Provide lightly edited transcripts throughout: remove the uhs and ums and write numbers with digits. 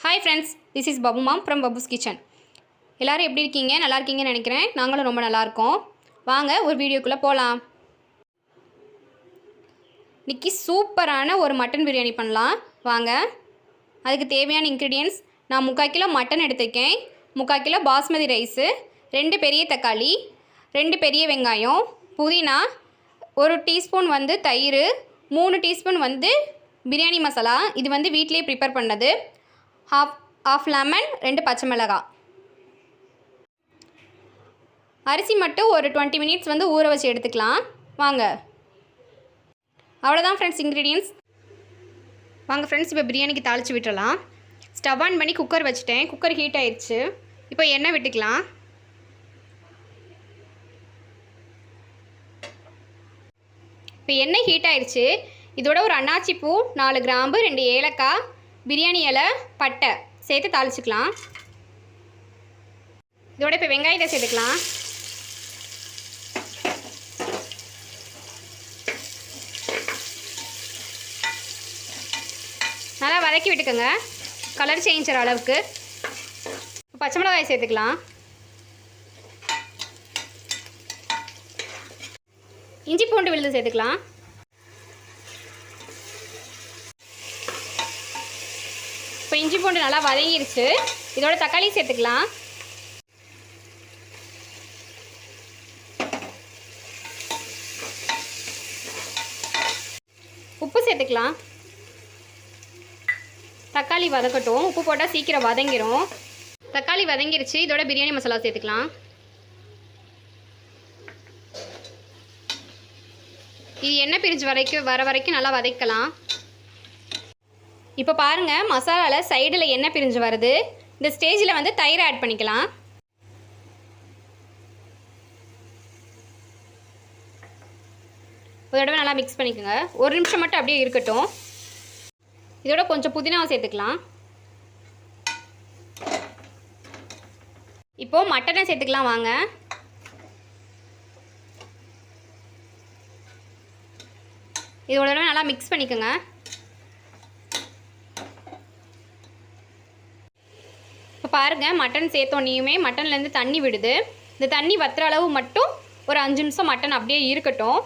Hi friends, this is Babu Mom from Babu's Kitchen. எல்லாரும் எப்படி இருக்கீங்க? நல்லா இருக்கீங்கன்னு நினைக்கிறேன். நாங்களும் ரொம்ப நல்லா இருக்கோம். வாங்க ஒரு வீடியோக்குள்ள போலாம். இன்னைக்கு சூப்பரான ஒரு மட்டன் பிரியாணி பண்ணலாம். வாங்க. அதுக்கு தேவையான ingredients நான் 3/4 கிலோ மட்டன் எடுத்துக்கேன். 3/4 கிலோ பாஸ்மதி ரைஸ், 2 பெரிய தக்காளி, 2 பெரிய வெங்காயம், புதினா, 1 டீஸ்பூன் வந்து தயிர், 3 டீஸ்பூன் வந்து பிரியாணி மசாலா. இது வந்து வீட்லயே ப்ரிப்பேர் பண்ணது. half லெமன், 2 பச்சை மிளகாய். அரிசி மட்டும் ஒரு 20 மினிட்ஸ் வந்து ஊற வச்சு எடுத்துக்கலாம். வாங்க. அவ்வளோதான் ஃப்ரெண்ட்ஸ் இன்க்ரீடியன்ஸ். வாங்க ஃப்ரெண்ட்ஸ், இப்போ பிரியாணிக்கு தாளித்து விட்டுறலாம். ஸ்டவ் ஆன் பண்ணி குக்கர் வச்சுட்டேன். குக்கர் ஹீட் ஆயிடுச்சு. இப்போ எண்ணெய் விட்டுக்கலாம். இப்போ எண்ணெய் ஹீட் ஆயிடுச்சு. இதோட ஒரு அன்னாச்சி பூ, 4 கிராம்பு, 2 ஏலக்காய், பிரியாணி இலை, பட்டை சேர்த்து தாளிச்சுக்கலாம். இதோட இப்போ வெங்காயத்தை சேர்த்துக்கலாம். நல்லா வதக்கி விட்டுக்கோங்க, கலர் சேஞ்ச் ஆகிற அளவுக்கு. பச்சை மிளகாய் சேர்த்துக்கலாம். இஞ்சி பூண்டு விழுது சேர்த்துக்கலாம். இப்போ இஞ்சி பூண்டு நல்லா வதங்கிருச்சு. இதோட தக்காளி சேர்த்துக்கலாம். உப்பு சேர்த்துக்கலாம். தக்காளி வதக்கட்டும். உப்பு போட்டால் சீக்கிரம் வதங்கிரும். தக்காளி வதங்கிருச்சு. இதோட பிரியாணி மசாலா சேர்த்துக்கலாம். இது எண்ணெய் பிரிஞ்சு வர வரைக்கும் நல்லா வதக்கலாம். இப்போ பாருங்கள், மசாலாவில் சைடில் எண்ணெய் பிரிஞ்சு வருது. இந்த ஸ்டேஜில் வந்து தயிர் ஆட் பண்ணிக்கலாம். ஒரு தடவை நல்லா மிக்ஸ் பண்ணிக்கோங்க. ஒரு நிமிஷம் மட்டும் அப்படியே இருக்கட்டும். இதோட கொஞ்சம் புதினாவை சேர்த்துக்கலாம். இப்போது மட்டனை சேர்த்துக்கலாம். வாங்க. இதோட தடவை நல்லா மிக்ஸ் பண்ணிக்கோங்க. இப்போ பாருங்கள், மட்டன் சேர்த்தோன்னையுமே மட்டன்லேருந்து தண்ணி விடுது. இந்த தண்ணி வத்துற அளவு மட்டும் ஒரு 5 நிமிஷம் மட்டன் அப்படியே இருக்கட்டும்.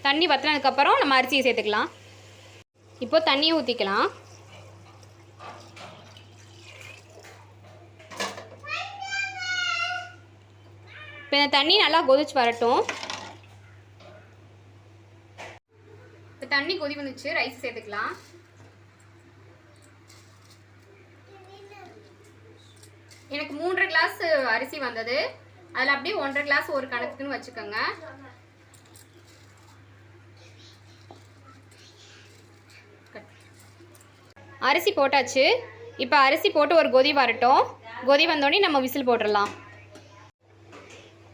தண்ணி வத்துனதுக்கப்புறம் நம்ம அரிசியை சேர்த்துக்கலாம். இப்போ தண்ணியை ஊற்றிக்கலாம். இப்போ இந்த தண்ணி நல்லா கொதிச்சு வரட்டும். இப்போ தண்ணி கொதி வந்துச்சு. ரைஸ் சேர்த்துக்கலாம். எனக்கு 3.5 கிளாஸ் அரிசி வந்தது. அதில் அப்படியே 1.5 கிளாஸ் ஒரு கணக்குன்னு வச்சுக்கோங்க. அரிசி போட்டாச்சு. இப்போ அரிசி போட்டு ஒரு கொதி வரட்டும். கொதி வந்தோடனே நம்ம விசில் போட்டுடலாம்.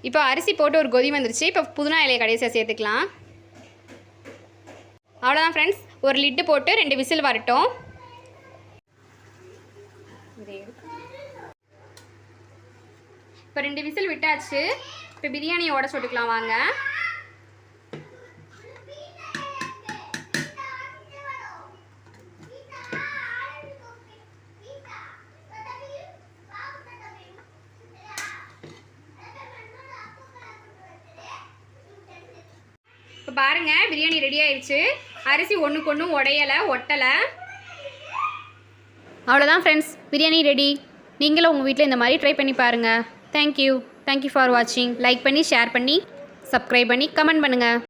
இப்போ அரிசி போட்டு ஒரு கொதி வந்துருச்சு. இப்போ புதினா இலையை கடைசியாக சேர்த்துக்கலாம். அவ்வளோதான் ஃப்ரெண்ட்ஸ். ஒரு லிட்டு போட்டு 2 விசில் வரட்டும். இப்போ 2 விசில் விட்டாச்சு. இப்போ பிரியாணியை உடச்சு விட்டுக்கலாம். வாங்க. இப்போ பாருங்கள், பிரியாணி ரெடி ஆயிடுச்சு. அரிசி ஒன்றுக்கு ஒன்று ஒட்டலை. அவ்வளோதான் ஃப்ரெண்ட்ஸ், பிரியாணி ரெடி. நீங்களும் உங்கள் வீட்டில் இந்த மாதிரி ட்ரை பண்ணி பாருங்கள். தேங்க்யூ ஃபார் வாட்சிங். லைக் பண்ணி, ஷேர் பண்ணி, சப்ஸ்கிரைப் பண்ணி, கமெண்ட் பண்ணுங்கள்.